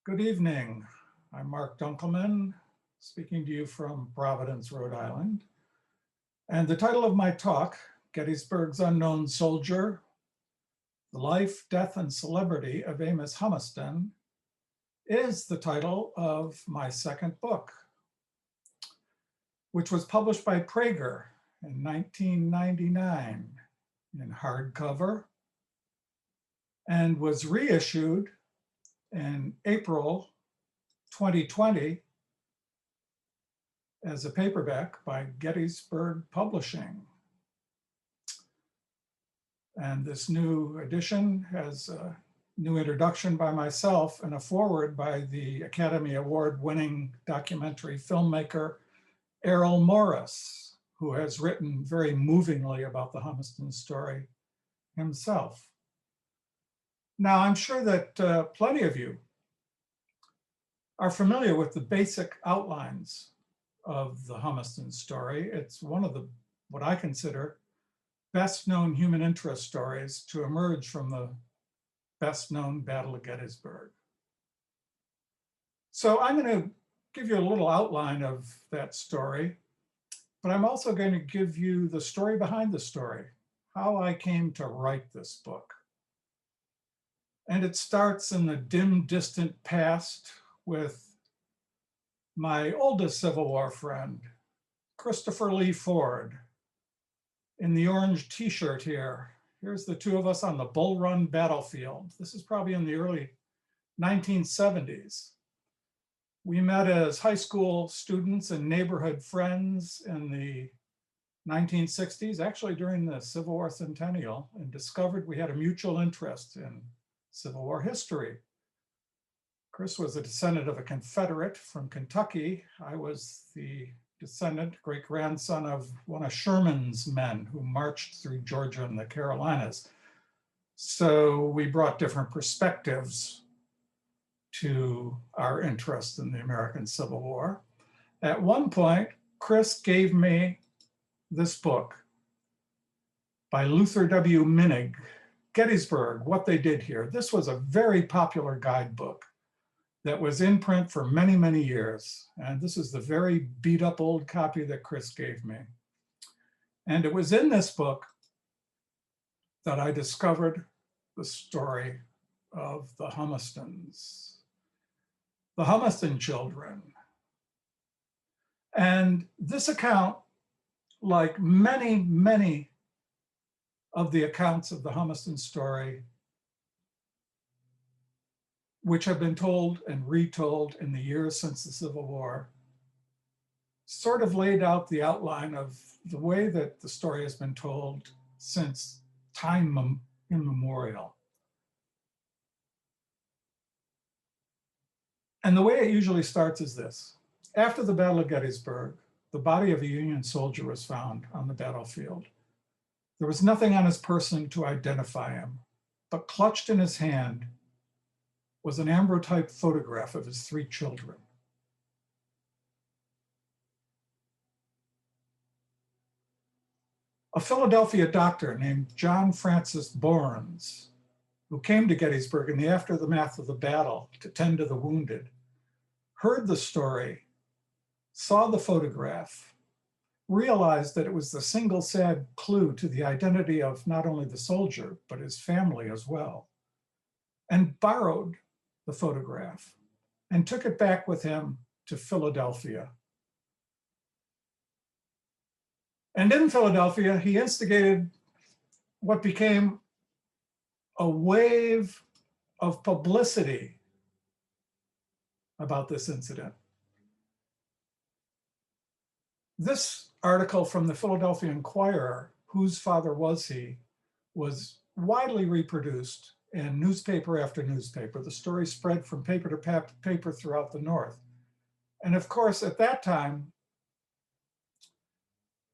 Good evening. I'm Mark Dunkelman, speaking to you from Providence, Rhode Island. And the title of my talk, Gettysburg's Unknown Soldier, The Life, Death, and Celebrity of Amos Humiston, is the title of my second book, which was published by Praeger in 1999 in hardcover and was reissued in April 2020 as a paperback by Gettysburg Publishing. And this new edition has a new introduction by myself and a foreword by the Academy Award-winning documentary filmmaker Errol Morris, who has written very movingly about the Humiston story himself. Now, I'm sure that plenty of you are familiar with the basic outlines of the Humiston story. It's one of the, what I consider, best known human interest stories to emerge from the best known Battle of Gettysburg. So I'm going to give you a little outline of that story, but I'm also going to give you the story behind the story, how I came to write this book. And it starts in the dim, distant past with my oldest Civil War friend, Christopher Lee Ford, in the orange t-shirt here. Here's the two of us on the Bull Run battlefield. This is probably in the early 1970s. We met as high school students and neighborhood friends in the 1960s, actually during the Civil War centennial, and discovered we had a mutual interest in Civil War history. Chris was a descendant of a Confederate from Kentucky. I was the descendant, great-grandson of one of Sherman's men who marched through Georgia and the Carolinas. So we brought different perspectives to our interest in the American Civil War. At one point, Chris gave me this book by Luther W. Minig, Gettysburg, What They Did Here. This was a very popular guidebook that was in print for many, many years. And this is the very beat up old copy that Chris gave me. And it was in this book that I discovered the story of the Humistons, the Humiston children. And this account, like many, many of the accounts of the Humiston story, which have been told and retold in the years since the Civil War, sort of laid out the outline of the way that the story has been told since time immemorial. And the way it usually starts is this. After the Battle of Gettysburg, the body of a Union soldier was found on the battlefield. There was nothing on his person to identify him, but clutched in his hand was an ambrotype photograph of his three children. A Philadelphia doctor named John Francis Bournes, who came to Gettysburg in the aftermath of the battle to tend to the wounded, heard the story, saw the photograph, realized that it was the single sad clue to the identity of not only the soldier, but his family as well, and borrowed the photograph and took it back with him to Philadelphia. And in Philadelphia, he instigated what became a wave of publicity about this incident. This article from the Philadelphia Inquirer, Whose Father Was He?, was widely reproduced in newspaper after newspaper. The story spread from paper to paper throughout the North. And of course, at that time,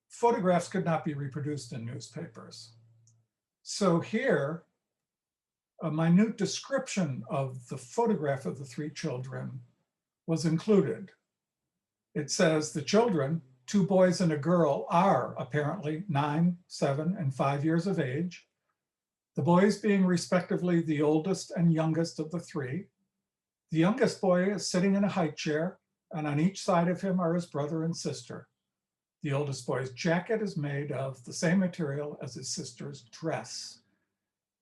photographs could not be reproduced in newspapers. So here, a minute description of the photograph of the three children was included. It says the children, 2 boys and a girl, are apparently 9, 7, and 5 years of age. The boys being respectively the oldest and youngest of the three. The youngest boy is sitting in a high chair, and on each side of him are his brother and sister. The oldest boy's jacket is made of the same material as his sister's dress.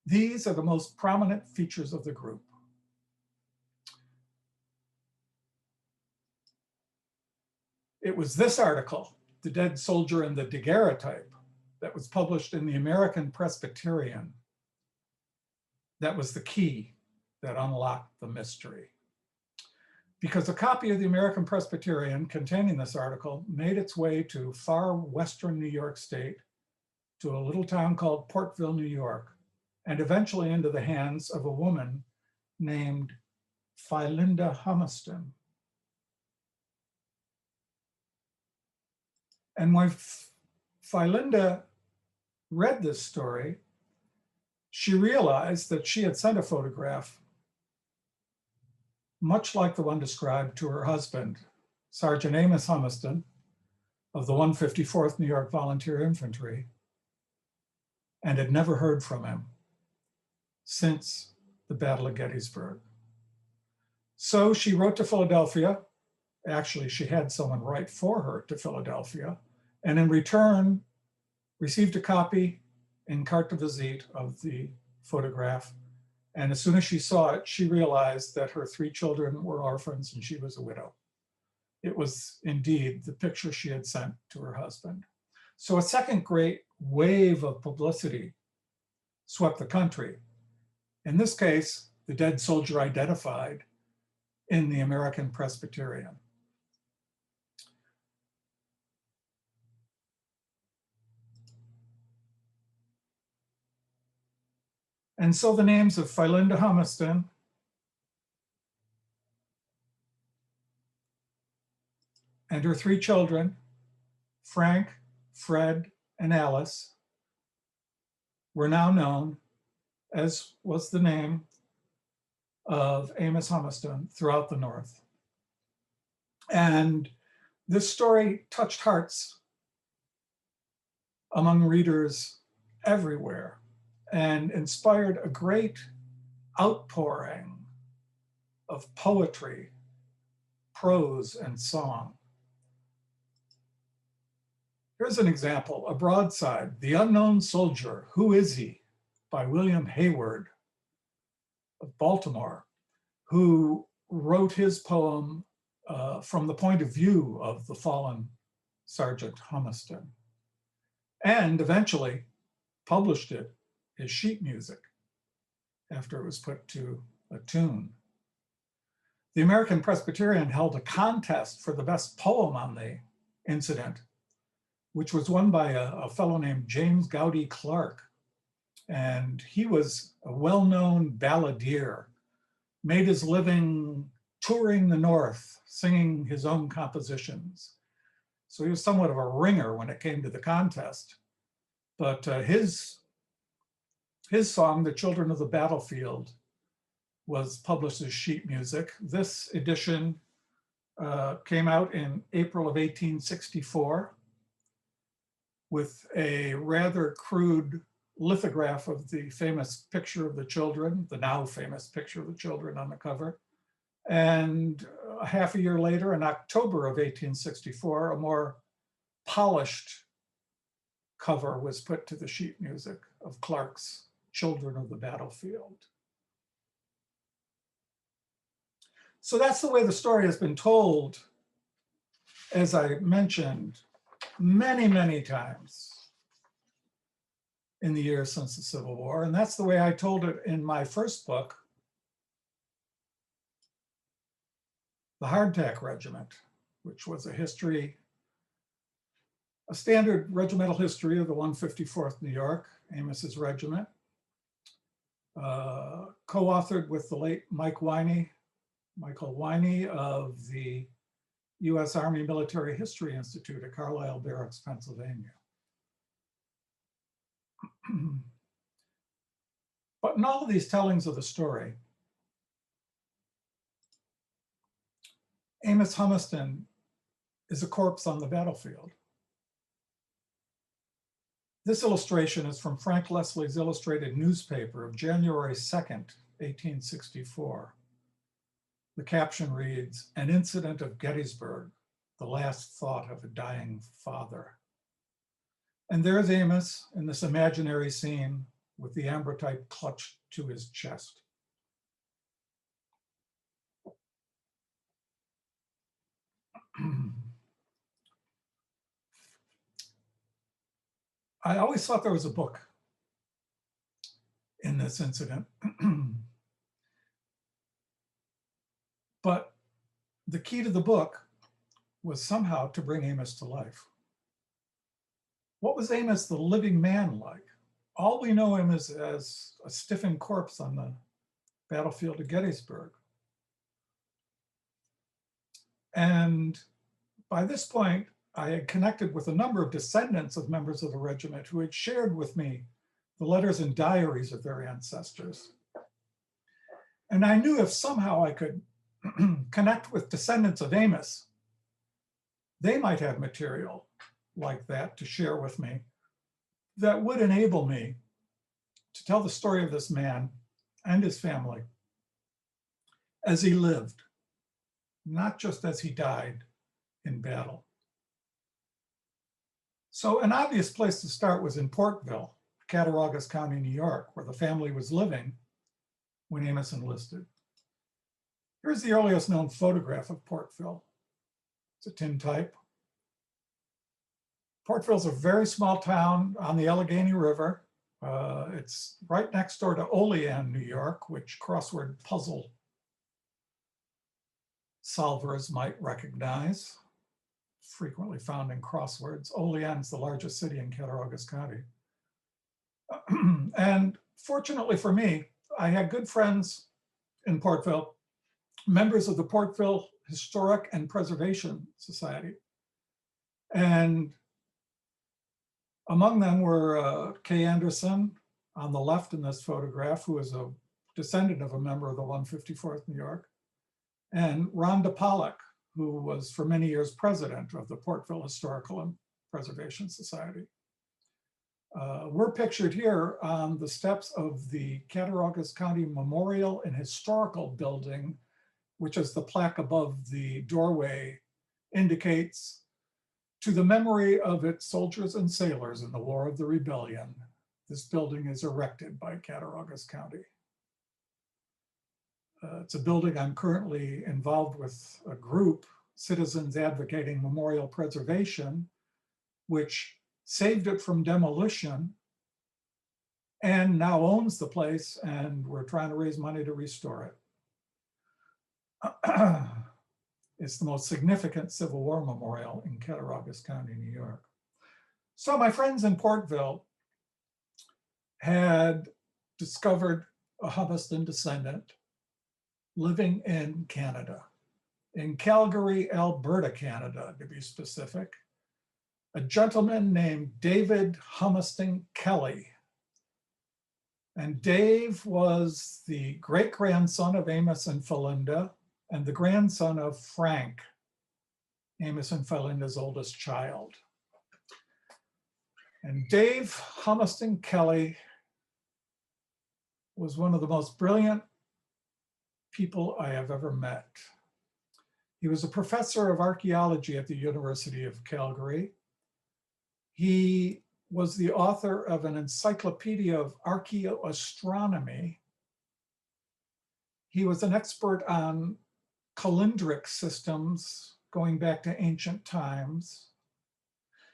These are the most prominent features of the group. It was this article, The Dead Soldier and the Daguerreotype, that was published in the American Presbyterian, that was the key that unlocked the mystery. Because a copy of the American Presbyterian containing this article made its way to far western New York State, to a little town called Portville, New York, and eventually into the hands of a woman named Philinda Humiston. And when Philinda read this story, she realized that she had sent a photograph much like the one described to her husband, Sergeant Amos Humiston of the 154th New York Volunteer Infantry, and had never heard from him since the Battle of Gettysburg. So she wrote to Philadelphia. Actually, she had someone write for her to Philadelphia, and in return, received a copy in carte de visite of the photograph. And as soon as she saw it, she realized that her 3 children were orphans and she was a widow. It was indeed the picture she had sent to her husband. So a second great wave of publicity swept the country. In this case, the dead soldier identified in the American Presbyterian. And so the names of Philinda Humiston and her 3 children, Frank, Fred, and Alice, were now known, as was the name of Amos Humiston throughout the North. And this story touched hearts among readers everywhere and inspired a great outpouring of poetry, prose, and song. Here's an example, a broadside, The Unknown Soldier, Who Is He? By William Hayward of Baltimore, who wrote his poem from the point of view of the fallen Sergeant Humiston, and eventually published it as sheet music after it was put to a tune. The American Presbyterian held a contest for the best poem on the incident, which was won by a fellow named James Gowdy Clark. And he was a well-known balladeer, made his living touring the North, singing his own compositions. So he was somewhat of a ringer when it came to the contest. But his song, The Children of the Battlefield, was published as sheet music. This edition came out in April of 1864 with a rather crude lithograph of the famous picture of the children, the now famous picture of the children on the cover. And half a year later, in October of 1864, a more polished cover was put to the sheet music of Clark's Children of the Battlefield. So that's the way the story has been told, as I mentioned, many, many times in the years since the Civil War. And that's the way I told it in my first book, The Hardtack Regiment, which was a standard regimental history of the 154th New York, Amos's regiment, co-authored with the late Michael Winey of the U.S. Army Military History Institute at Carlisle Barracks, Pennsylvania. But in all of these tellings of the story, Amos Humiston is a corpse on the battlefield. This illustration is from Frank Leslie's illustrated newspaper of January 2nd, 1864. The caption reads, "An incident of Gettysburg, the last thought of a dying father." And there's Amos in this imaginary scene with the ambrotype clutched to his chest. I always thought there was a book in this incident. But the key to the book was somehow to bring Amos to life. What was Amos the living man like? All we know him as a stiffened corpse on the battlefield of Gettysburg. And by this point, I had connected with a number of descendants of members of the regiment who had shared with me the letters and diaries of their ancestors. And I knew if somehow I could connect with descendants of Amos, they might have material like that to share with me that would enable me to tell the story of this man and his family as he lived, not just as he died in battle. So an obvious place to start was in Portville, Cattaraugus County, New York, where the family was living when Amos enlisted. Here's the earliest known photograph of Portville. It's a tintype. Portville's a very small town on the Allegheny River. It's right next door to Olean, New York, which crossword puzzle solvers might recognize, frequently found in crosswords. Olean is the largest city in Cattaraugus County. And fortunately for me, I had good friends in Portville, members of the Portville Historic and Preservation Society. And among them were Kay Anderson on the left in this photograph, who is a descendant of a member of the 154th New York, and Rhonda Pollock, who was for many years president of the Portville Historical and Preservation Society. We're pictured here on the steps of the Cattaraugus County Memorial and Historical Building, which, as the plaque above the doorway indicates, to the memory of its soldiers and sailors in the War of the Rebellion. This building is erected by Cattaraugus County. It's a building I'm currently involved with a group, Citizens Advocating Memorial Preservation, which saved it from demolition and now owns the place, and we're trying to raise money to restore it. It's the most significant Civil War memorial in Cattaraugus County, New York. So my friends in Portville had discovered a Humiston descendant living in Canada, in Calgary, Alberta, Canada, to be specific, a gentleman named David Humiston Kelly. And Dave was the great-grandson of Amos and Philinda, and the grandson of Frank, Amos and Philinda's oldest child. And Dave Humiston Kelly was one of the most brilliant people I have ever met. He was a professor of archaeology at the University of Calgary. He was the author of an encyclopedia of archaeoastronomy. He was an expert on calendric systems going back to ancient times.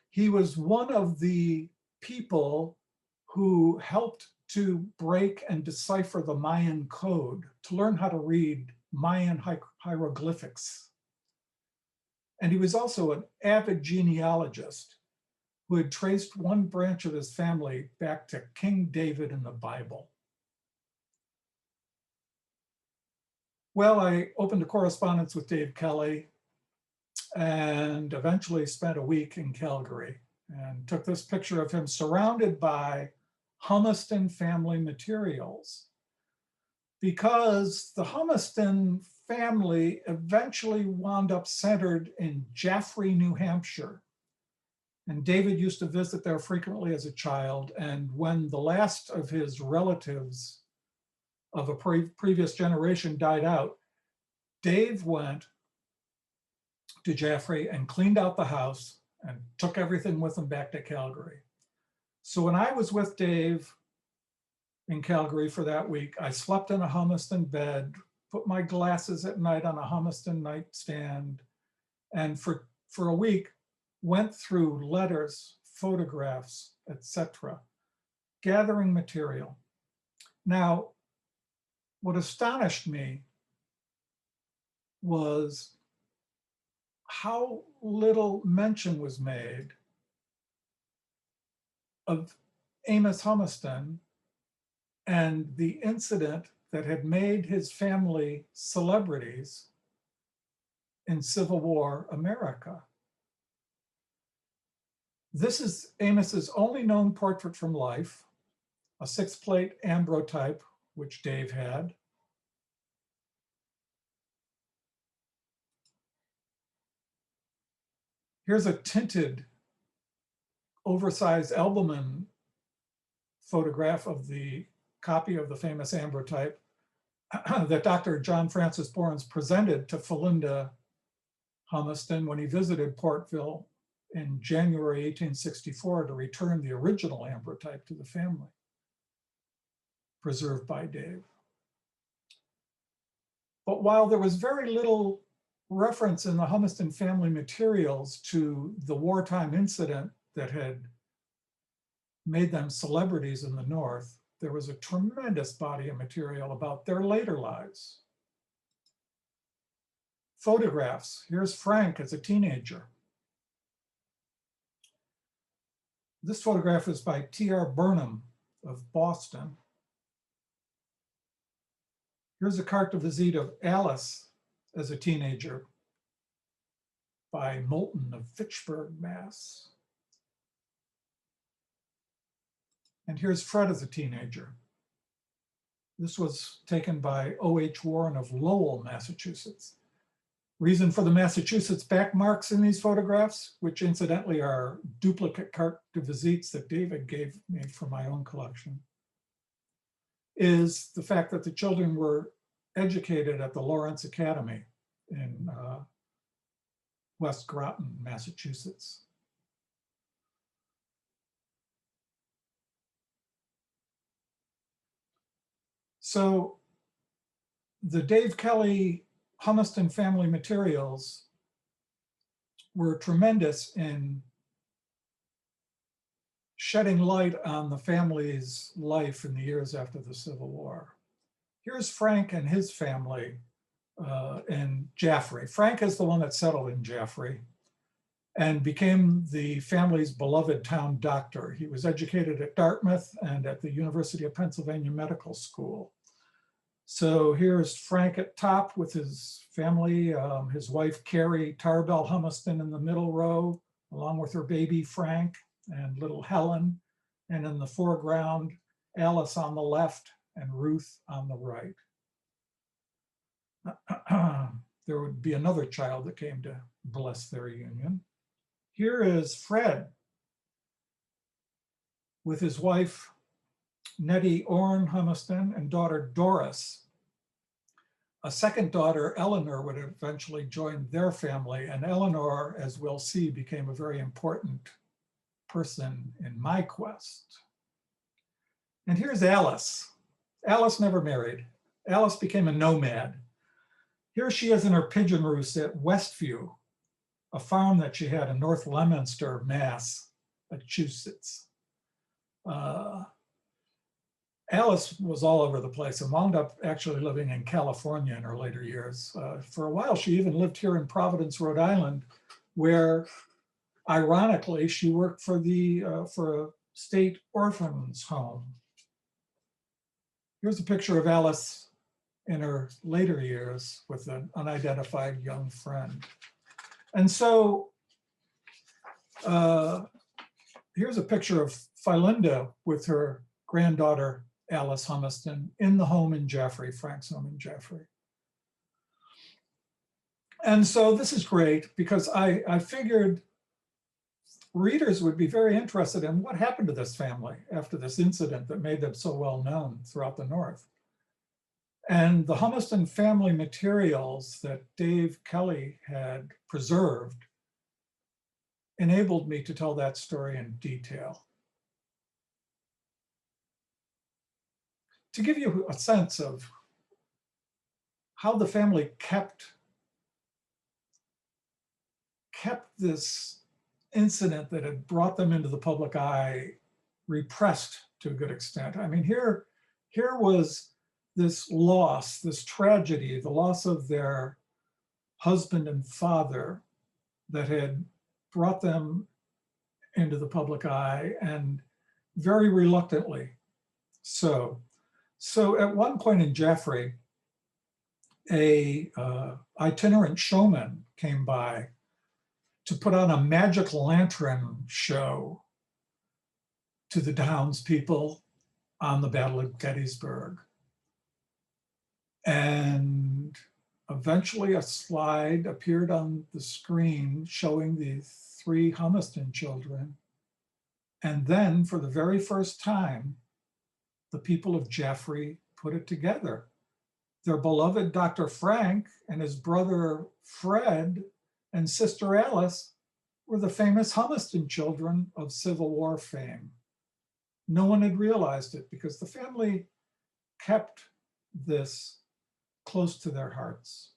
He was one of the people who helped to break and decipher the Mayan code to learn how to read Mayan hieroglyphics. And he was also an avid genealogist who had traced one branch of his family back to King David in the Bible. Well, I opened a correspondence with Dave Kelly and eventually spent a week in Calgary and took this picture of him surrounded by Humiston family materials, because the Humiston family eventually wound up centered in Jaffrey, New Hampshire. And David used to visit there frequently as a child. And when the last of his relatives of a previous generation died out, Dave went to Jaffrey and cleaned out the house and took everything with him back to Calgary. So when I was with Dave in Calgary for that week, I slept in a Humiston bed, put my glasses at night on a Humiston nightstand, and for a week went through letters, photographs, etc., gathering material. Now, what astonished me was how little mention was made of Amos Humiston and the incident that had made his family celebrities in Civil War America. This is Amos's only known portrait from life, a 6-plate ambrotype, which Dave had. Here's a tinted, oversized albumen photograph of the copy of the famous ambrotype that Dr. John Francis Borens presented to Philinda Humiston when he visited Portville in January 1864 to return the original ambrotype to the family, preserved by Dave. But while there was very little reference in the Humiston family materials to the wartime incident that had made them celebrities in the North, there was a tremendous body of material about their later lives. Photographs. Here's Frank as a teenager. This photograph is by T.R. Burnham of Boston. Here's a carte de visite of Alice as a teenager by Moulton of Fitchburg, Mass. And here's Fred as a teenager. This was taken by O.H. Warren of Lowell, Massachusetts. Reason for the Massachusetts back marks in these photographs, which incidentally are duplicate carte de visites that David gave me for my own collection, is the fact that the children were educated at the Lawrence Academy in West Groton, Massachusetts. So the Dave Kelly Humiston family materials were tremendous in shedding light on the family's life in the years after the Civil War. Here's Frank and his family in Jaffrey. Frank is the one that settled in Jaffrey and became the family's beloved town doctor. He was educated at Dartmouth and at the University of Pennsylvania Medical School. So here's Frank at top with his family, his wife, Carrie Tarbell Humiston in the middle row, along with her baby, Frank, and little Helen. And in the foreground, Alice on the left and Ruth on the right. There would be another child that came to bless their union. Here is Fred with his wife, Nettie Orne Humiston, and daughter Doris. A second daughter, Eleanor, would eventually join their family, and Eleanor, as we'll see, became a very important person in my quest. And here's Alice. Alice never married. Alice became a nomad. Here she is in her pigeon roost at Westview, a farm that she had in North Leominster, Massachusetts. Alice was all over the place and wound up actually living in California in her later years. For a while, she even lived here in Providence, Rhode Island, where, ironically, she worked for a state orphans home. Here's a picture of Alice in her later years with an unidentified young friend. And so here's a picture of Philinda with her granddaughter, Alice Humiston, in the home in Jaffrey, Frank's home in Jaffrey. And so this is great because I figured readers would be very interested in what happened to this family after this incident that made them so well known throughout the North. And the Humiston family materials that Dave Kelly had preserved enabled me to tell that story in detail. To give you a sense of how the family kept this incident that had brought them into the public eye repressed to a good extent. I mean, here was this loss, this tragedy, the loss of their husband and father that had brought them into the public eye, and very reluctantly so. So at one point in Jaffrey, a itinerant showman came by to put on a magic lantern show to the townspeople on the Battle of Gettysburg. And eventually a slide appeared on the screen showing the 3 Humiston children. And then for the very first time, the people of Jaffrey put it together. Their beloved Dr. Frank and his brother Fred and sister Alice were the famous Humiston children of Civil War fame. No one had realized it because the family kept this close to their hearts.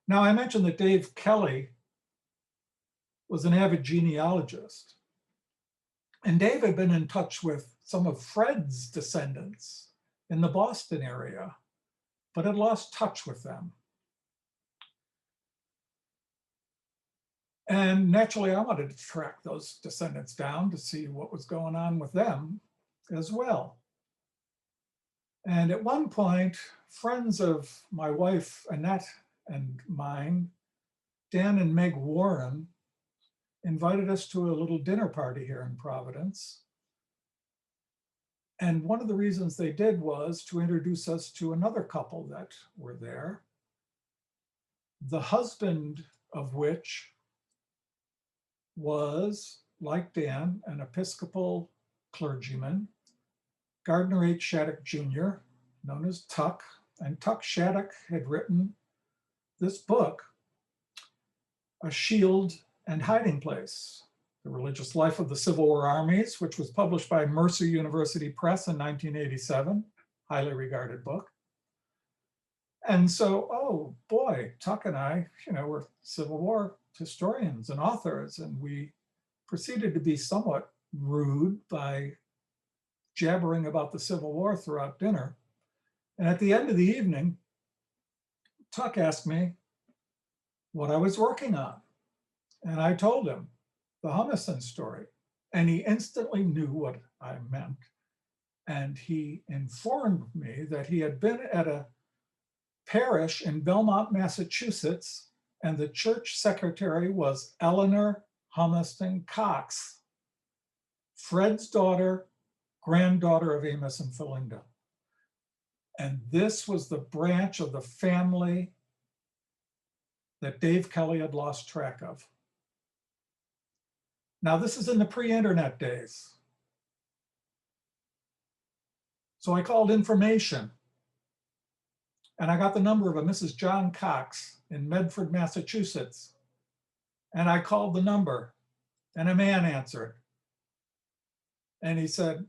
Now, I mentioned that Dave Kelly was an avid genealogist, and Dave had been in touch with some of Fred's descendants in the Boston area, but had lost touch with them. And naturally, I wanted to track those descendants down to see what was going on with them as well. And at one point, friends of my wife, Annette, and mine, Dan and Meg Warren, invited us to a little dinner party here in Providence. And one of the reasons they did was to introduce us to another couple that were there, the husband of which was, like Dan, an Episcopal clergyman, Gardner H. Shattuck Jr., known as Tuck. And Tuck Shattuck had written this book, A Shield and Hiding Place, The Religious Life of the Civil War Armies, which was published by Mercer University Press in 1987, highly regarded book. And so, oh boy, Tuck and I, were Civil War historians and authors, and we proceeded to be somewhat rude by jabbering about the Civil War throughout dinner. And at the end of the evening, Tuck asked me what I was working on. And I told him the Humiston story. And he instantly knew what I meant. And he informed me that he had been at a parish in Belmont, Massachusetts, and the church secretary was Eleanor Humiston Cox, Fred's daughter, granddaughter of Amos and Philinda. And this was the branch of the family that Dave Kelly had lost track of. Now, this is in the pre-internet days. So I called information, and I got the number of a Mrs. John Cox in Medford, Massachusetts. And I called the number, and a man answered. And he said,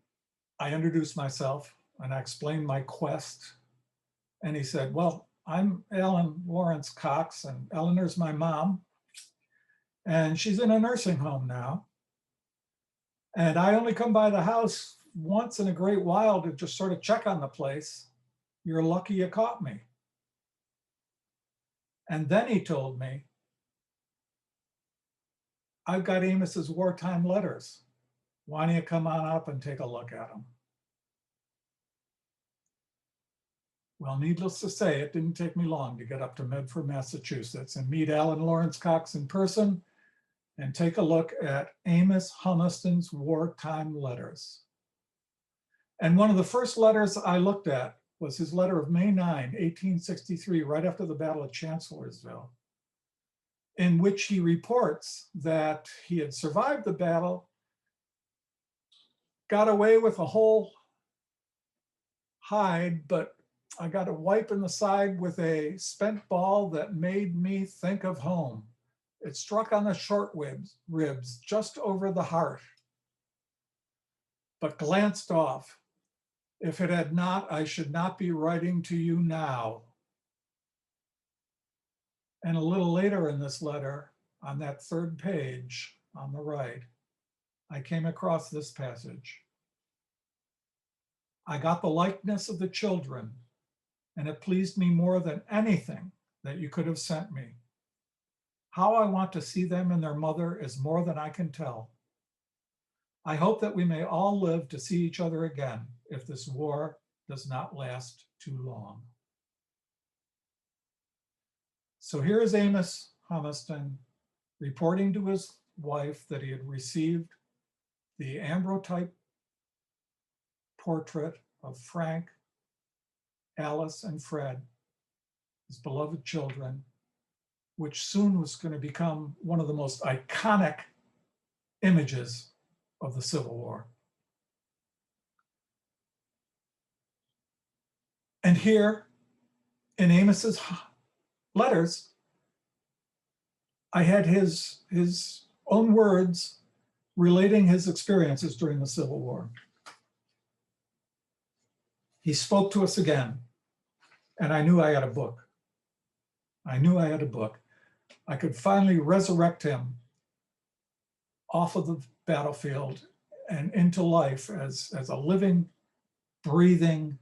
I introduced myself, and I explained my quest. And he said, well, I'm Alan Lawrence Cox, and Eleanor's my mom. And she's in a nursing home now. And I only come by the house once in a great while to just sort of check on the place. You're lucky you caught me. And then he told me, I've got Amos's wartime letters. Why don't you come on up and take a look at them? Well, needless to say, it didn't take me long to get up to Medford, Massachusetts and meet Alan Lawrence Cox in person and take a look at Amos Humiston's wartime letters. And one of the first letters I looked at was his letter of May 9, 1863, right after the Battle of Chancellorsville, in which he reports that he had survived the battle, got away with a whole hide, but I got a wipe in the side with a spent ball that made me think of home. It struck on the short ribs just over the heart, but glanced off. If it had not, I should not be writing to you now. And a little later in this letter, on that third page on the right, I came across this passage. I got the likeness of the children, and it pleased me more than anything that you could have sent me. How I want to see them and their mother is more than I can tell. I hope that we may all live to see each other again if this war does not last too long. So here is Amos Humiston reporting to his wife that he had received the ambrotype portrait of Frank, Alice, and Fred, his beloved children, which soon was going to become one of the most iconic images of the Civil War. And here in Amos's letters, I had his own words relating his experiences during the Civil War. He spoke to us again, and I knew I had a book. I knew I had a book. I could finally resurrect him off of the battlefield and into life as a living, breathing,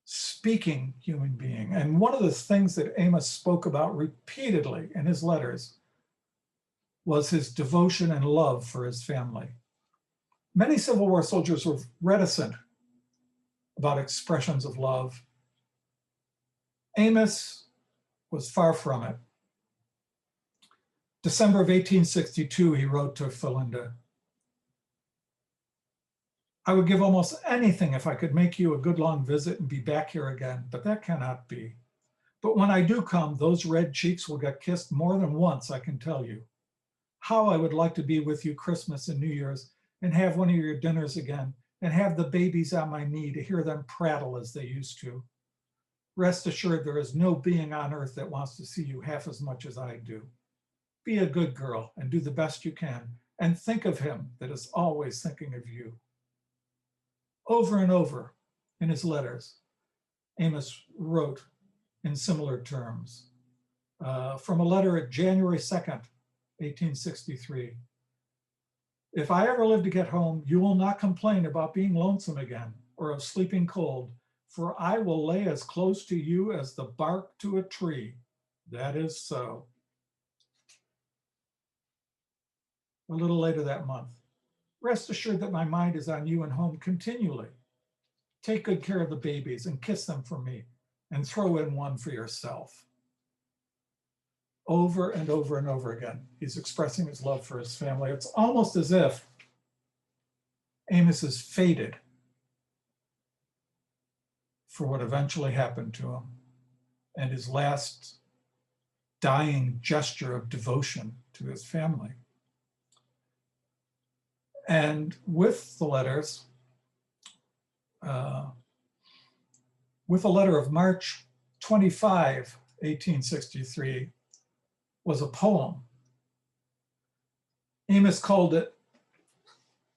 speaking human being. And one of the things that Amos spoke about repeatedly in his letters was his devotion and love for his family. Many Civil War soldiers were reticent about expressions of love. Amos was far from it. December of 1862, he wrote to Philinda, I would give almost anything if I could make you a good long visit and be back here again, but that cannot be. But when I do come, those red cheeks will get kissed more than once, I can tell you. How I would like to be with you Christmas and New Year's and have one of your dinners again and have the babies on my knee to hear them prattle as they used to. Rest assured, there is no being on earth that wants to see you half as much as I do. Be a good girl and do the best you can, and think of him that is always thinking of you. Over and over in his letters, Amos wrote in similar terms. From a letter at January 2nd, 1863. If I ever live to get home, you will not complain about being lonesome again or of sleeping cold, for I will lay as close to you as the bark to a tree. That is so. A little later that month, rest assured that my mind is on you and home continually. Take good care of the babies and kiss them for me, and throw in one for yourself. Over and over and over again, he's expressing his love for his family. It's almost as if Amos is fated for what eventually happened to him and his last dying gesture of devotion to his family. And with the letters, with a letter of March 25, 1863, was a poem. Amos called it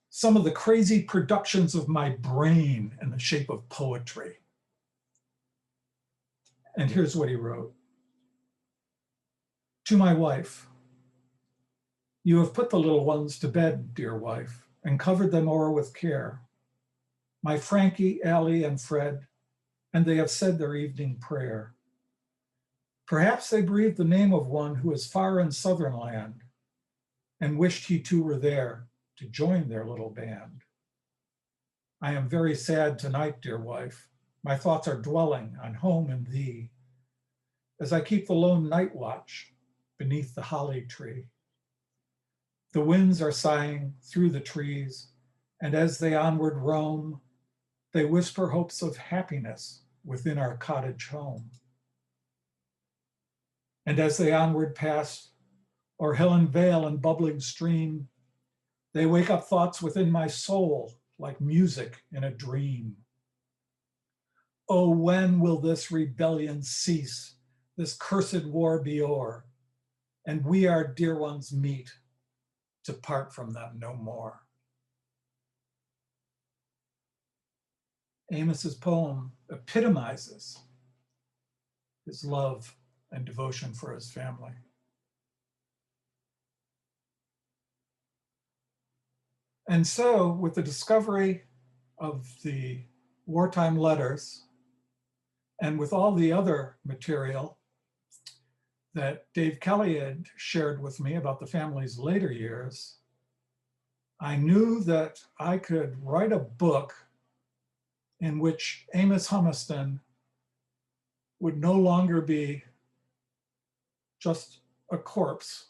some of the crazy productions of my brain in the shape of poetry. And here's what he wrote. To my wife, you have put the little ones to bed, dear wife, and covered them o'er with care. My Frankie, Allie, and Fred, and they have said their evening prayer. Perhaps they breathed the name of one who is far in southern land and wished he too were there to join their little band. I am very sad tonight, dear wife. My thoughts are dwelling on home and thee as I keep the lone night watch beneath the holly tree. The winds are sighing through the trees, and as they onward roam, they whisper hopes of happiness within our cottage home. And as they onward pass o'er hill and vale and bubbling stream, they wake up thoughts within my soul like music in a dream. Oh, when will this rebellion cease, this cursed war be o'er, and we our dear ones meet to part from them no more? Amos's poem epitomizes his love and devotion for his family. And so, with the discovery of the wartime letters and with all the other material that Dave Kelly had shared with me about the family's later years, I knew that I could write a book in which Amos Humiston would no longer be just a corpse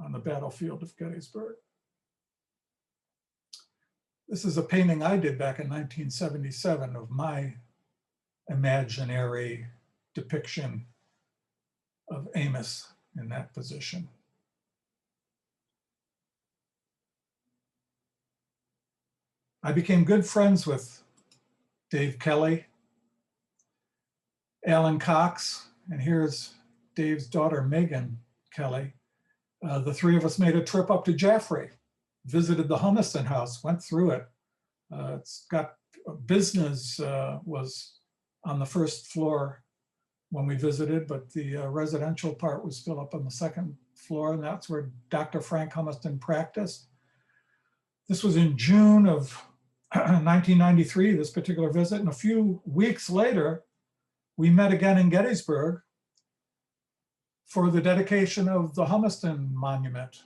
on the battlefield of Gettysburg. This is a painting I did back in 1977 of my imaginary depiction of Amos in that position. I became good friends with Dave Kelly, Alan Cox, and here's Dave's daughter, Megan Kelly. The three of us made a trip up to Jaffrey, visited the Humiston house, went through it. It's got business was on the first floor when we visited, but the residential part was still up on the second floor, and that's where Dr. Frank Humiston practiced. This was in June of 1993, this particular visit, and a few weeks later, we met again in Gettysburg for the dedication of the Humiston Monument.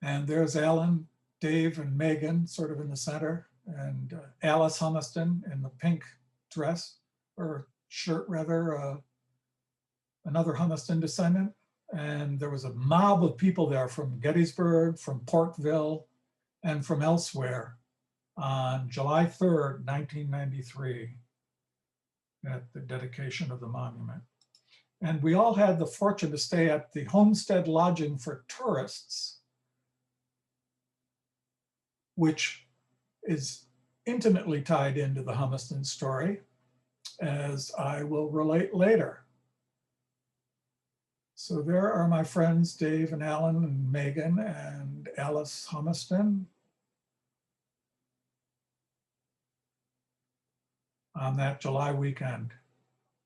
And there's Alan, Dave, and Megan sort of in the center, and Alice Humiston in the pink dress, or shirt rather, another Humiston descendant. And there was a mob of people there from Gettysburg, from Portville, and from elsewhere on July 3rd, 1993, at the dedication of the monument. And we all had the fortune to stay at the Homestead Lodging for Tourists, which is intimately tied into the Humiston story, as I will relate later. So there are my friends, Dave and Alan and Megan and Alice Humiston on that July weekend.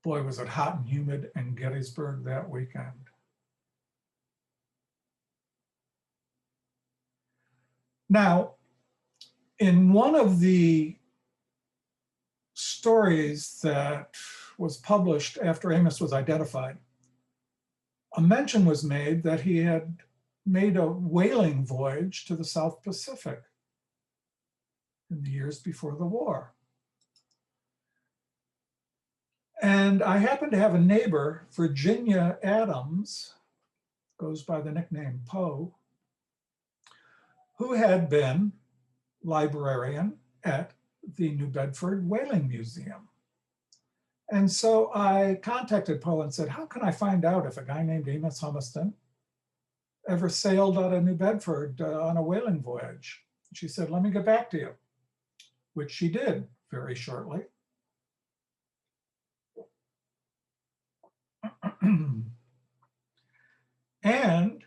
Boy, was it hot and humid in Gettysburg that weekend. Now, in one of the stories that was published after Amos was identified, a mention was made that he had made a whaling voyage to the South Pacific in the years before the war. And I happen to have a neighbor, Virginia Adams, goes by the nickname Poe, who had been librarian at the New Bedford Whaling Museum. And so I contacted Poe and said, how can I find out if a guy named Amos Humiston ever sailed out of New Bedford on a whaling voyage? She said, let me get back to you, which she did very shortly. And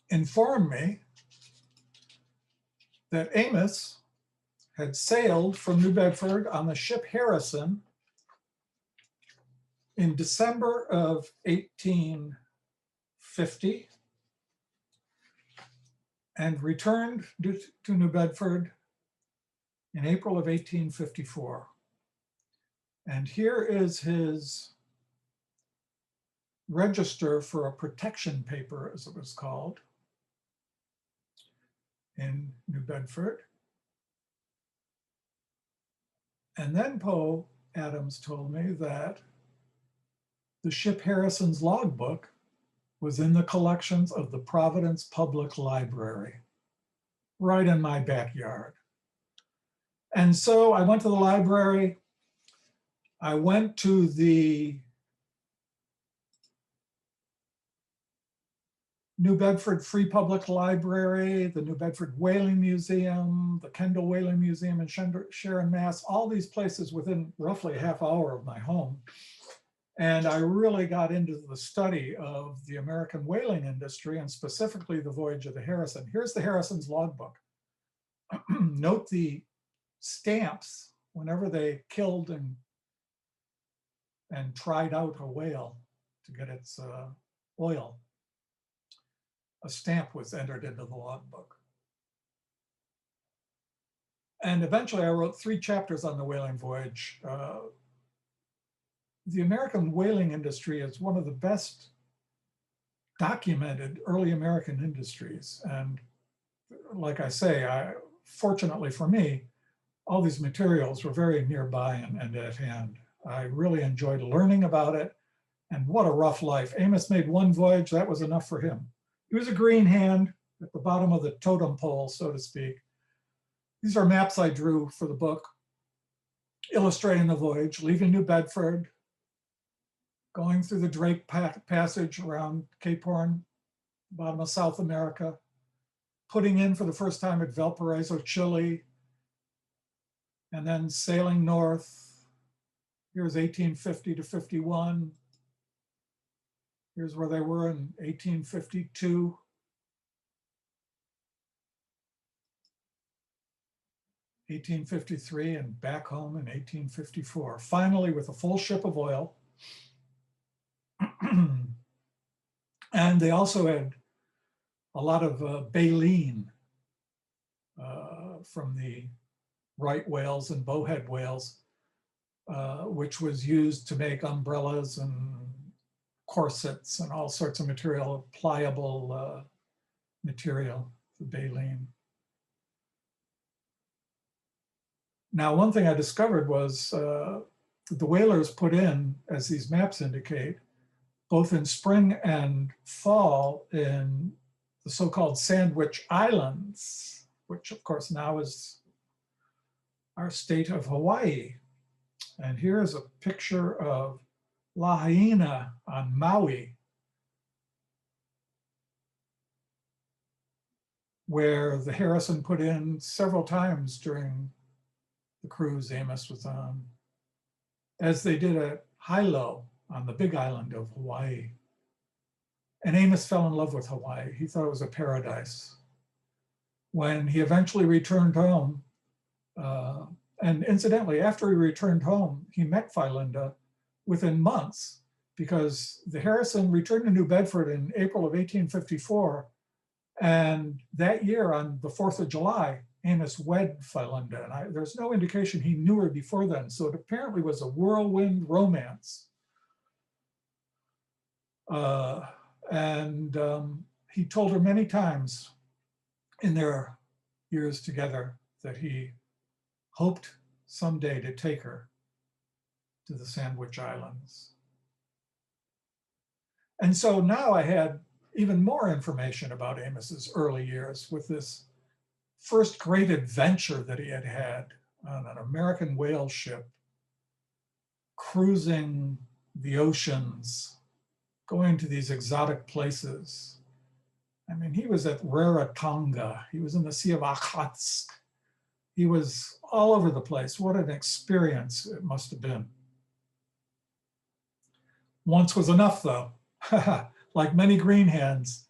informed me that Amos had sailed from New Bedford on the ship Harrison in December of 1850 and returned to New Bedford in April of 1854. And here is his register for a protection paper, as it was called, in New Bedford. And then Poe Adams told me that the ship Harrison's logbook was in the collections of the Providence Public Library, right in my backyard. And so I went to the library. I went to the New Bedford Free Public Library, the New Bedford Whaling Museum, the Kendall Whaling Museum in Sharon, Mass, all these places within roughly a half hour of my home. And I really got into the study of the American whaling industry and specifically the voyage of the Harrison. Here's the Harrison's logbook. Note the stamps whenever they killed and tried out a whale to get its oil. A stamp was entered into the logbook. And eventually I wrote 3 chapters on the whaling voyage. The American whaling industry is one of the best documented early American industries. And like I say, fortunately for me, all these materials were very nearby and at hand. I really enjoyed learning about it, and what a rough life. Amos made 1 voyage, that was enough for him. He was a green hand at the bottom of the totem pole, so to speak. These are maps I drew for the book, illustrating the voyage, leaving New Bedford, going through the Drake Passage around Cape Horn, bottom of South America, putting in for the first time at Valparaiso, Chile, and then sailing north. Here's 1850 to 51. Here's where they were in 1852. (1853) and back home in 1854. Finally, with a full ship of oil. And they also had a lot of baleen from the right whales and bowhead whales, which was used to make umbrellas and corsets and all sorts of material, pliable material, the baleen. Now, one thing I discovered was the whalers put in, as these maps indicate, both in spring and fall in the so-called Sandwich Islands, which of course now is our state of Hawaii. And here is a picture of Lahaina on Maui, where the Harrison put in several times during the cruise Amos was on, as they did at Hilo on the big island of Hawaii. And Amos fell in love with Hawaii. He thought it was a paradise. When he eventually returned home, and incidentally, after he returned home, he met Philinda within months, because the Harrison returned to New Bedford in April of 1854. And that year, on the 4th of July, Amos wed Philinda. And there's no indication he knew her before then. So it apparently was a whirlwind romance. He told her many times in their years together that he hoped someday to take her to the Sandwich Islands. And so now I had even more information about Amos's early years with this first great adventure that he had had on an American whale ship, cruising the oceans, going to these exotic places. I mean, he was at Rarotonga. He was in the Sea of Okhotsk. He was all over the place. What an experience it must have been. Once was enough, though. Like many green hands,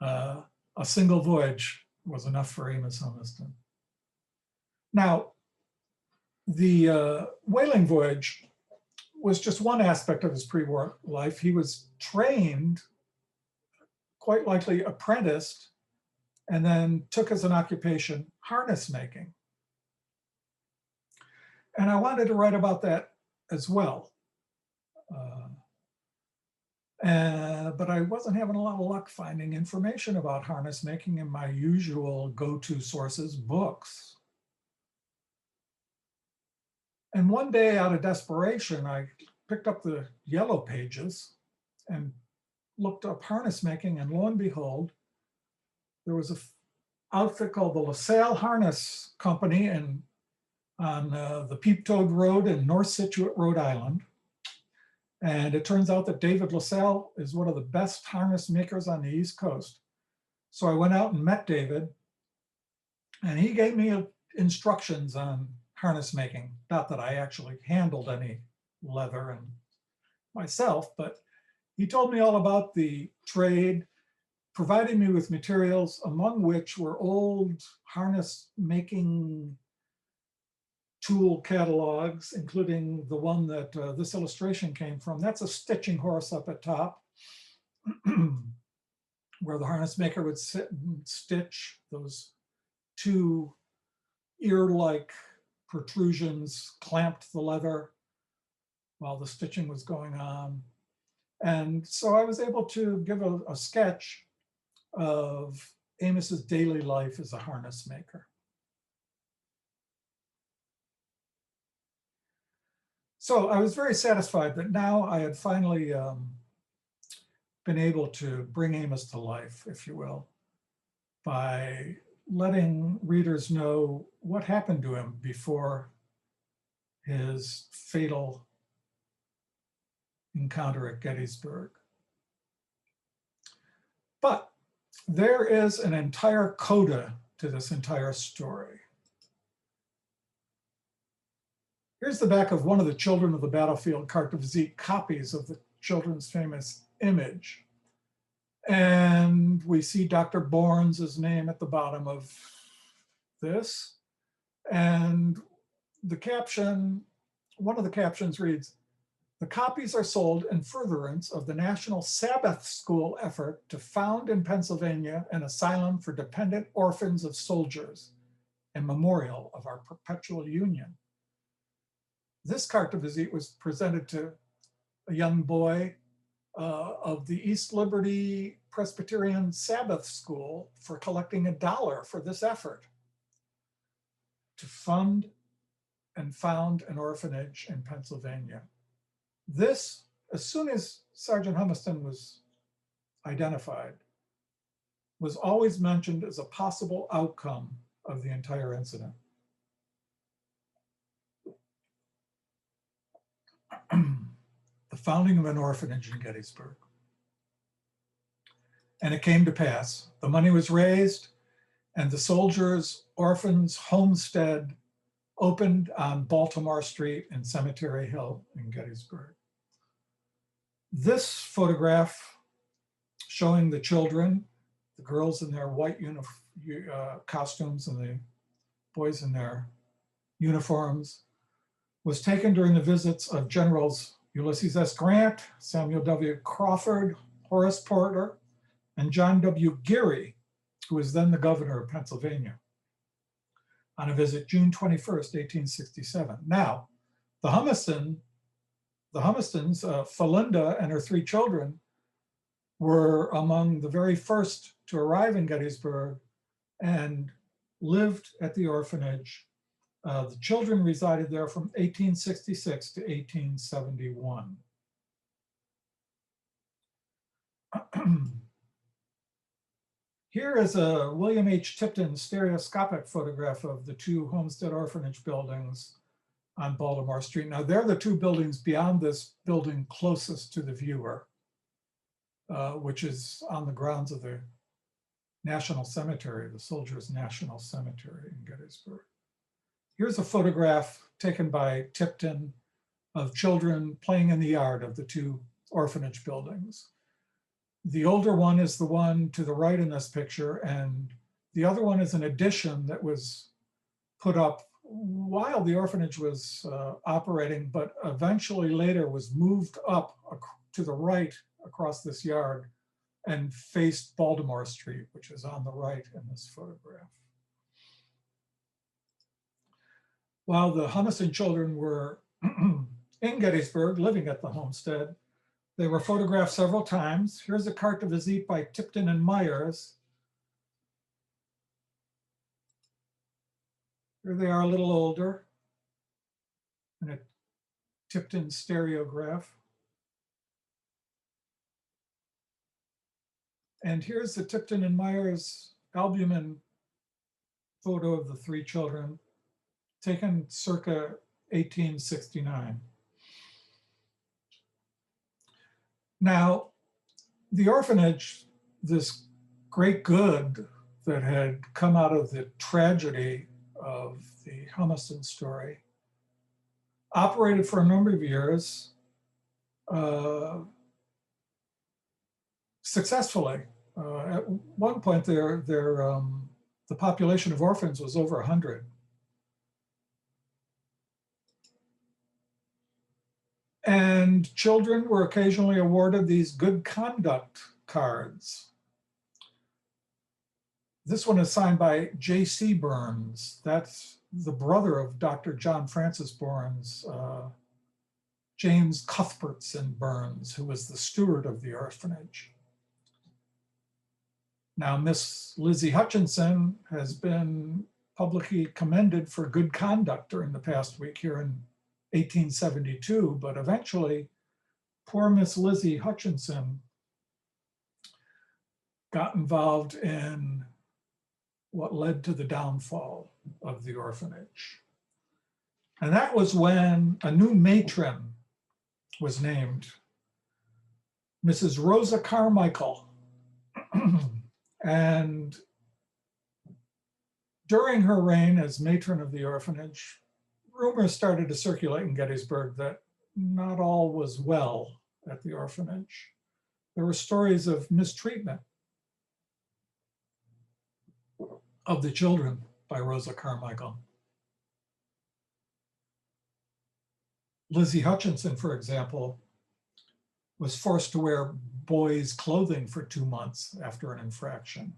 a single voyage was enough for Amos Humiston. Now, the whaling voyage was just one aspect of his pre-war life. He was trained, quite likely apprenticed, and then took as an occupation harness making. And I wanted to write about that as well. But I wasn't having a lot of luck finding information about harness making in my usual go-to sources, books. And one day, out of desperation, I picked up the yellow pages and looked up harness making, and lo and behold, there was an outfit called the LaSalle Harness Company on the Peep Toad Road in North Scituate, Rhode Island. And it turns out that David LaSalle is one of the best harness makers on the East Coast. So I went out and met David, and he gave me instructions on harness making. Not that I actually handled any leather and myself, but he told me all about the trade, providing me with materials, among which were old harness making tool catalogs, including the one that this illustration came from. That's a stitching horse up at top, where the harness maker would sit and stitch those two ear-like protrusions, clamped the leather while the stitching was going on. And so I was able to give a sketch of Amos's daily life as a harness maker. So I was very satisfied that now I had finally been able to bring Amos to life, if you will, by letting readers know what happened to him before his fatal encounter at Gettysburg. But there is an entire coda to this entire story. Here's the back of one of the Children of the Battlefield carte de visite copies of the children's famous image. And we see Dr. Bourne's name at the bottom of this. And the caption, one of the captions reads, "The copies are sold in furtherance of the National Sabbath School effort to found in Pennsylvania an asylum for dependent orphans of soldiers, a memorial of our perpetual union." This carte de visite was presented to a young boy of the East Liberty Presbyterian Sabbath School for collecting $1 for this effort to fund and found an orphanage in Pennsylvania. This, as soon as Sergeant Humiston was identified, was always mentioned as a possible outcome of the entire incident. The founding of an orphanage in Gettysburg. And it came to pass. The money was raised, and the Soldiers' Orphans Homestead opened on Baltimore Street and Cemetery Hill in Gettysburg. This photograph showing the children, the girls in their white costumes and the boys in their uniforms, was taken during the visits of Generals Ulysses S. Grant, Samuel W. Crawford, Horace Porter, and John W. Geary, who was then the governor of Pennsylvania, on a visit June 21st, 1867. Now, the Humistons, Felinda and her 3 children, were among the very first to arrive in Gettysburg and lived at the orphanage. The children resided there from 1866 to 1871. Here is a William H. Tipton stereoscopic photograph of the 2 Homestead Orphanage buildings on Baltimore Street. Now, they're the 2 buildings beyond this building closest to the viewer, which is on the grounds of the National Cemetery, the Soldiers' National Cemetery in Gettysburg. Here's a photograph taken by Tipton of children playing in the yard of the 2 orphanage buildings. The older one is the one to the right in this picture, and the other one is an addition that was put up while the orphanage was operating, but eventually later was moved up to the right across this yard and faced Baltimore Street, which is on the right in this photograph. While the Humiston children were in Gettysburg, living at the homestead, they were photographed several times. Here's a carte de visite by Tipton and Myers. Here they are a little older in a Tipton stereograph. And here's the Tipton and Myers albumin photo of the 3 children, taken circa 1869. Now, the orphanage, this great good that had come out of the tragedy of the Humiston story, operated for a number of years successfully. At one point, the population of orphans was over 100. And children were occasionally awarded these good conduct cards. This one is signed by J.C. Burns. That's the brother of Dr. John Francis Burns, James Cuthbertson Burns, who was the steward of the orphanage. Now, Miss Lizzie Hutchinson has been publicly commended for good conduct during the past week here in 1872, but eventually poor Miss Lizzie Hutchinson got involved in what led to the downfall of the orphanage. And that was when a new matron was named, Mrs. Rosa Carmichael. And during her reign as matron of the orphanage, rumors started to circulate in Gettysburg that not all was well at the orphanage. There were stories of mistreatment of the children by Rosa Carmichael. Lizzie Hutchinson, for example, was forced to wear boys' clothing for 2 months after an infraction.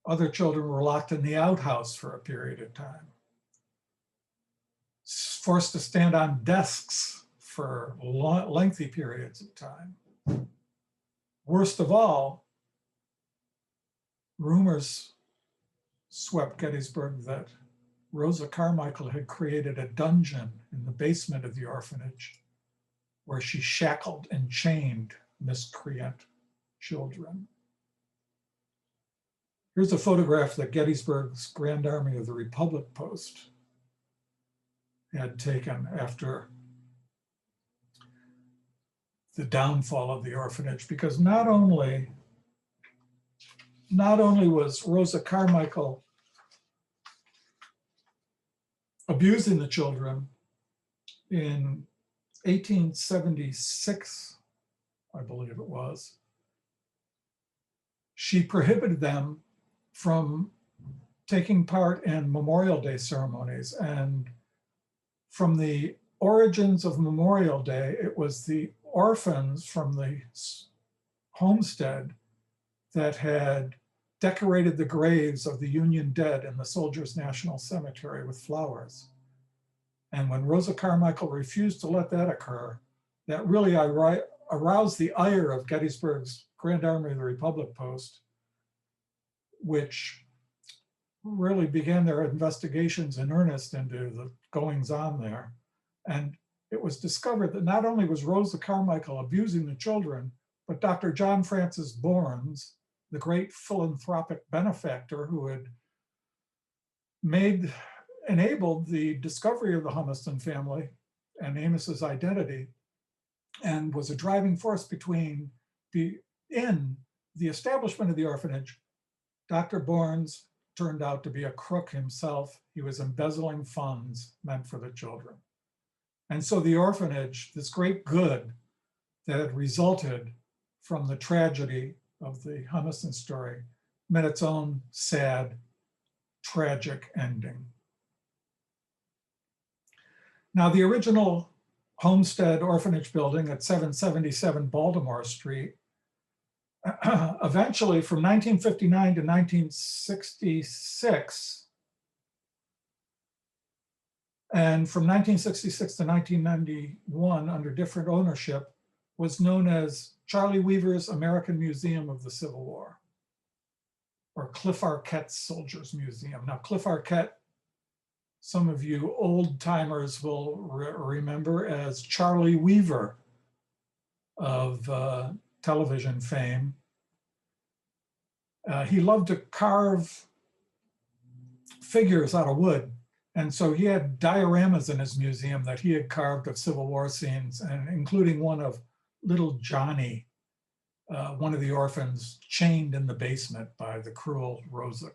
Other children were locked in the outhouse for a period of time, forced to stand on desks for lengthy periods of time. Worst of all, rumors swept Gettysburg that Rosa Carmichael had created a dungeon in the basement of the orphanage where she shackled and chained miscreant children. Here's a photograph that Gettysburg's Grand Army of the Republic Post had taken after the downfall of the orphanage, because not only was Rosa Carmichael abusing the children in 1876, I believe it was, she prohibited them from taking part in Memorial Day ceremonies. And from the origins of Memorial Day, it was the orphans from the homestead that had decorated the graves of the Union dead in the Soldiers' National Cemetery with flowers. And when Rosa Carmichael refused to let that occur, that really aroused the ire of Gettysburg's Grand Army of the Republic Post, which really began their investigations in earnest into the goings on there. And it was discovered that not only was Rosa Carmichael abusing the children, but Dr. John Francis Burns, the great philanthropic benefactor who had enabled the discovery of the Humiston family and Amos's identity, and was a driving force in the establishment of the orphanage. Dr. Burns turned out to be a crook himself. He was embezzling funds meant for the children. And so the orphanage, this great good that had resulted from the tragedy of the Humiston story, met its own sad, tragic ending. Now, the original Homestead Orphanage building at 777 Baltimore Street, eventually from 1959 to 1966, and from 1966 to 1991, under different ownership, was known as Charlie Weaver's American Museum of the Civil War, or Cliff Arquette's Soldiers Museum. Now, Cliff Arquette, some of you old timers will remember as Charlie Weaver of television fame. He loved to carve figures out of wood. And so he had dioramas in his museum that he had carved of Civil War scenes, and including one of little Johnny, one of the orphans, chained in the basement by the cruel Rosa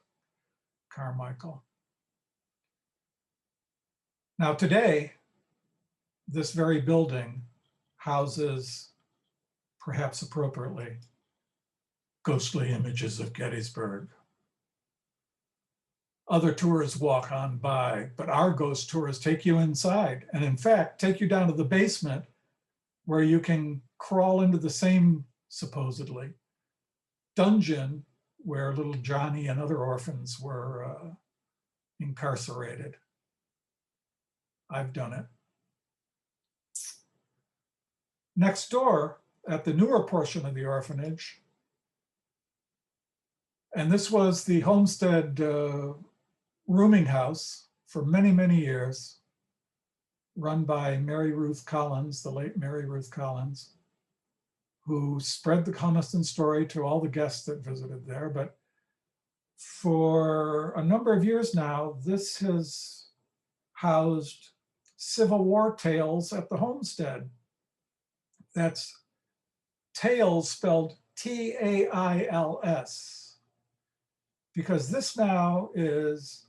Carmichael. Now today, this very building houses, perhaps appropriately, ghostly images of Gettysburg. Other tours walk on by, but our ghost tours take you inside, and in fact, take you down to the basement where you can crawl into the same, supposedly, dungeon where little Johnny and other orphans were incarcerated. I've done it. Next door, at the newer portion of the orphanage, and this was the homestead rooming house for many, many years, run by Mary Ruth Collins, the late Mary Ruth Collins, who spread the Humiston story to all the guests that visited there. But for a number of years now, this has housed Civil War tales at the homestead. That's tales spelled T-A-I-L-S, because this now is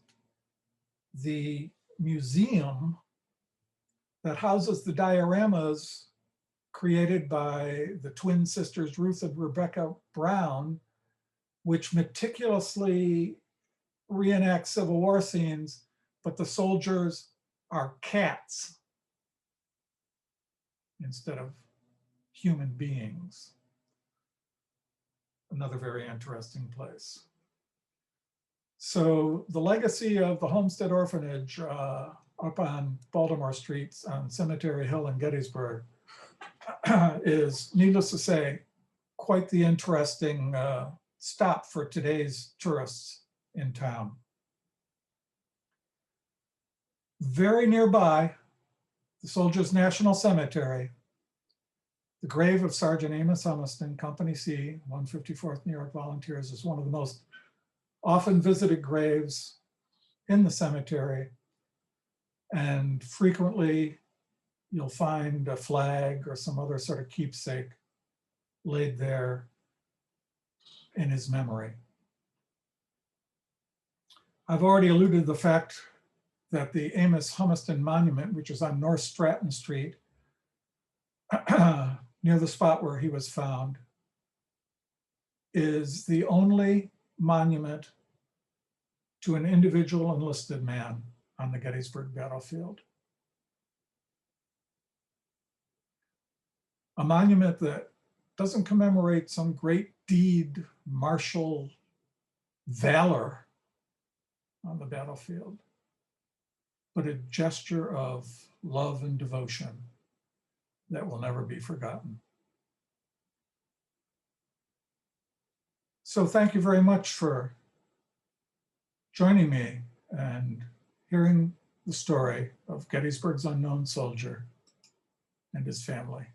the museum that houses the dioramas created by the twin sisters Ruth and Rebecca Brown, which meticulously reenact Civil War scenes, but the soldiers are cats instead of human beings. Another very interesting place. So the legacy of the Homestead Orphanage up on Baltimore Street on Cemetery Hill in Gettysburg is, needless to say, quite the interesting stop for today's tourists in town. Very nearby, the Soldiers National Cemetery, the grave of Sergeant Amos Humiston, Company C, 154th New York Volunteers, is one of the most often visited graves in the cemetery. And frequently you'll find a flag or some other sort of keepsake laid there in his memory. I've already alluded to the fact that the Amos Humiston Monument, which is on North Stratton Street, near the spot where he was found, is the only monument to an individual enlisted man on the Gettysburg battlefield. A monument that doesn't commemorate some great deed, martial valor on the battlefield, but a gesture of love and devotion that will never be forgotten. So thank you very much for joining me and hearing the story of Gettysburg's unknown soldier and his family.